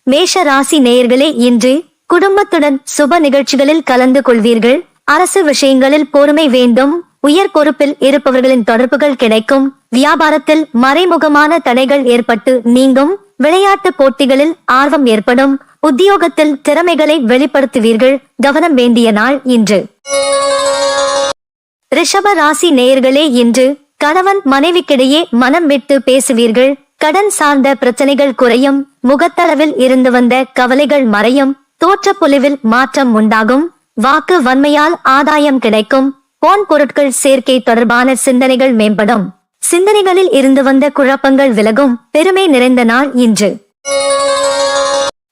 மேஷ ராசி நேயர்களே, இன்று குடும்பத்துடன் சுப நிகழ்ச்சிகளில் கலந்து கொள்வீர்கள். அரசு விஷயங்களில் பொறுமை வேண்டும். உயர் பொறுப்பில் இருப்பவர்களின் தொடர்புகள் கிடைக்கும். வியாபாரத்தில் மறைமுகமான தடைகள் ஏற்பட்டு நீங்கும். விளையாட்டு போட்டிகளில் ஆர்வம் ஏற்படும். உத்தியோகத்தில் திறமைகளை வெளிப்படுத்துவீர்கள். கவனம் வேண்டிய நாள் இன்று. ரிஷப ராசி நேயர்களே, இன்று கணவன் மனைவிக்கிடையே மனம் விட்டு பேசுவீர்கள். கடன் சார்ந்த பிரச்சனைகள் குறையும். முகத்தளவில் இருந்து வந்த கவலைகள் மறையும். தோற்றப்பொலிவில் மாற்றம் உண்டாகும். வாக்கு வன்மையால் ஆதாயம் கிடைக்கும். பொன் பொருட்கள் சேர்க்கை தொடர்பான சிந்தனைகள் மேம்படும். சிந்தனைகளில் இருந்து வந்த குழப்பங்கள் விலகும். பெருமை நிறைந்த நாள் இன்று.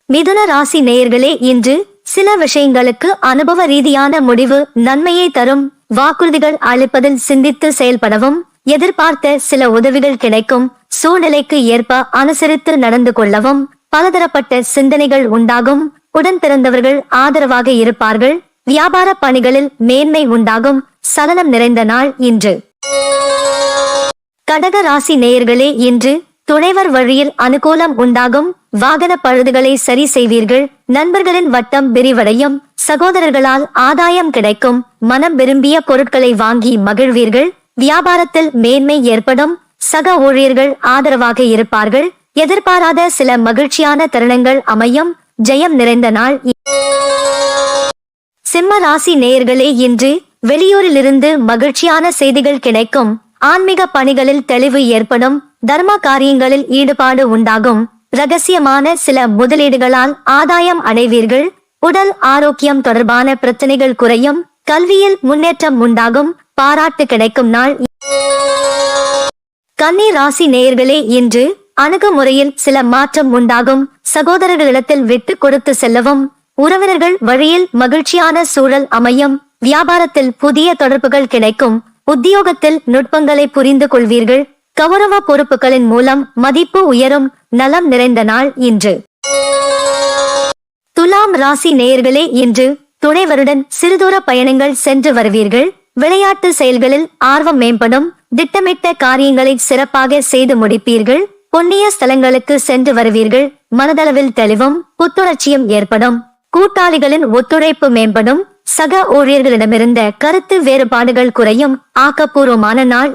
மிதுன ராசி நேயர்களே, இன்று சில விஷயங்களுக்கு அனுபவ ரீதியான முடிவு நன்மையை தரும். வாக்குறுதிகள் அளிப்பதில் சிந்தித்து செயல்படவும். எதிர்பார்த்த சில உதவிகள் கிடைக்கும். சூழ்நிலைக்கு ஏற்ப அனுசரித்து நடந்து கொள்ளவும். பலதரப்பட்ட சிந்தனைகள் உண்டாகும். உடன் பிறந்தவர்கள் ஆதரவாக இருப்பார்கள். வியாபார பணிகளில் மேன்மை உண்டாகும். சலனம் நிறைந்த நாள் இன்று. கடக ராசி நேயர்களே, இன்று துணைவர் வழியில் அனுகூலம் உண்டாகும். வாகன பழுதுகளை சரி செய்வீர்கள். நண்பர்களின் வட்டம் விரிவடையும். சகோதரர்களால் ஆதாயம் கிடைக்கும். மனம் விரும்பிய பொருட்களை வாங்கி மகிழ்வீர்கள். வியாபாரத்தில் மேன்மை ஏற்படும். சக ஊழியர்கள் ஆதரவாக இருப்பார்கள். எதிர்பாராத சில மகிழ்ச்சியான தருணங்கள் அமையும். ஜெயம் நிறைந்த நாள். சிம்ம ராசி நேயர்களே, இன்று வெளியூரிலிருந்து மகிழ்ச்சியான செய்திகள் கிடைக்கும். ஆன்மீக பணிகளில் தெளிவு ஏற்படும். தர்ம காரியங்களில் ஈடுபாடு உண்டாகும். ரகசியமான சில முதலீடுகளால் ஆதாயம் அடைவீர்கள். உடல் ஆரோக்கியம் தொடர்பான பிரச்சனைகள் குறையும். கல்வியில் முன்னேற்றம் உண்டாகும். பாராட்டு கிடைக்கும் நாள். கன்னி ராசி நேயர்களே, இன்று அணுகுமுறையில் சில மாற்றம் உண்டாகும். சகோதரர்களிடத்தில் விட்டு கொடுத்து செல்லவும். உறவினர்கள் வழியில் மகிழ்ச்சியான சூழல் அமையும். வியாபாரத்தில் புதிய தொடர்புகள் கிடைக்கும். உத்தியோகத்தில் நுட்பங்களை புரிந்து கொள்வீர்கள். கௌரவ பொறுப்புகளின் மூலம் மதிப்பு உயரும். நலம் நிறைந்த நாள் இன்று. துலாம் ராசி நேயர்களே, இன்று துணைவருடன் சிறுதூர பயணங்கள் சென்று வருவீர்கள். விளையாட்டு செயல்களில் ஆர்வம் மேம்படும். திட்டமிட்ட காரியங்களை சிறப்பாக செய்து முடிப்பீர்கள். புண்ணிய ஸ்தலங்களுக்கு சென்று வருவீர்கள். மனதளவில் தெளிவும் புத்துணர்ச்சியும் ஏற்படும். கூட்டாளிகளின் ஒத்துழைப்பு மேம்படும். சக ஊழியர்களிடமிருந்த கருத்து வேறுபாடுகள் குறையும். ஆக்கப்பூர்வமான நாள்.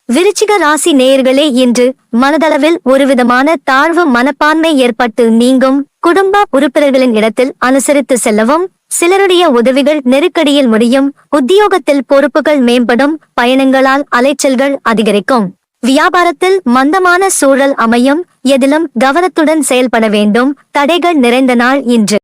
விருச்சிக ராசி நேயர்களே, இன்று மனதளவில் ஒருவிதமான தாழ்வு மனப்பான்மை ஏற்பட்டு நீங்கும். குடும்ப உறுப்பினர்களின் இடத்தில் அனுசரித்து செல்லவும். சிலருடைய உதவிகள் நெருக்கடியில் முடியும். உத்தியோகத்தில் பொறுப்புகள் மேம்படும். பயணங்களால் அலைச்சல்கள் அதிகரிக்கும். வியாபாரத்தில் மந்தமான சூழல் அமையும். எதிலும் கவனத்துடன் செயல்பட வேண்டும். தடைகள் நிறைந்த நாள் இன்று.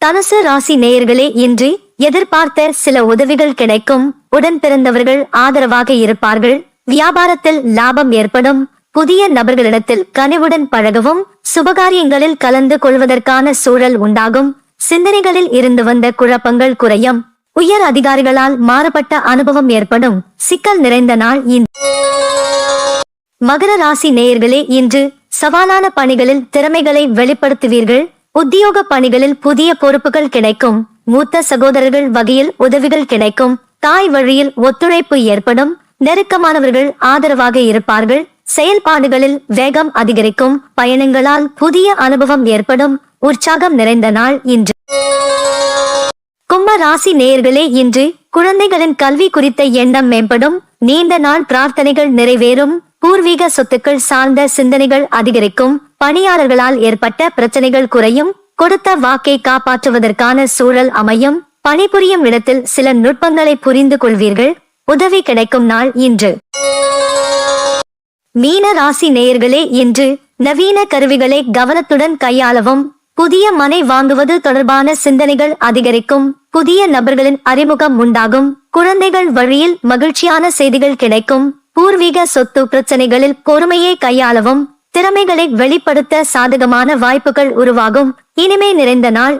தனுசு ராசி நேயர்களே, இன்று எதிர்பார்த்த சில உதவிகள் கிடைக்கும். உடன் பிறந்தவர்கள் ஆதரவாக இருப்பார்கள். வியாபாரத்தில் லாபம் ஏற்படும். புதிய நபர்களிடத்தில் கனிவுடன் பழகவும். சுபகாரியங்களில் கலந்து கொள்வதற்கான சூழல் உண்டாகும். சிந்தனைகளில் இருந்து வந்த குழப்பங்கள் குறையும். உயர் அதிகாரிகளால் மாறுபட்ட அனுபவம் ஏற்படும். சிக்கல் நிறைந்த நாள் இன்று. மகர ராசி நேயர்களே, இன்று சவாலான பணிகளில் திறமைகளை வெளிப்படுத்துவீர்கள். உத்தியோக பணிகளில் புதிய பொறுப்புகள் கிடைக்கும். மூத்த சகோதரர்கள் வகையில் உதவிகள் கிடைக்கும். தாய் வழியில் ஒத்துழைப்பு ஏற்படும். நெருக்கமானவர்கள் ஆதரவாக இருப்பார்கள். செயல்பாடுகளில் வேகம் அதிகரிக்கும். பயணங்களால் புதிய அனுபவம் ஏற்படும். உற்சாகம் நிறைந்த நாள் இன்று. கும்ப ராசி நேயர்களே, இன்று குழந்தைகளின் கல்வி குறித்த எண்ணம் மேம்படும். நீண்ட நாள் பிரார்த்தனைகள் நிறைவேறும். பூர்வீக சொத்துக்கள் சார்ந்த சிந்தனைகள் அதிகரிக்கும். பணியாளர்களால் ஏற்பட்ட பிரச்சனைகள் குறையும். கொடுத்த வாக்கை காப்பாற்றுவதற்கான சூழல் அமையும். பணிபுரியும் இடத்தில் சில நுட்பங்களை புரிந்து கொள்வீர்கள். உதவி கிடைக்கும் நாள் இன்று. மீன ராசி நேயர்களே, இன்று நவீன கருவிகளை கவனத்துடன் கையாளவும். புதிய மனை வாங்குவது தொடர்பான சிந்தனைகள் அதிகரிக்கும். புதிய நபர்களின் அறிமுகம் உண்டாகும். குழந்தைகள் வழியில் மகிழ்ச்சியான செய்திகள் கிடைக்கும். பூர்வீக சொத்து பிரச்சனைகளில் பொறுமையை கையாளவும். திறமைகளை வெளிப்படுத்த சாதகமான வாய்ப்புகள் உருவாகும். இனிமை நிறைந்த நாள்.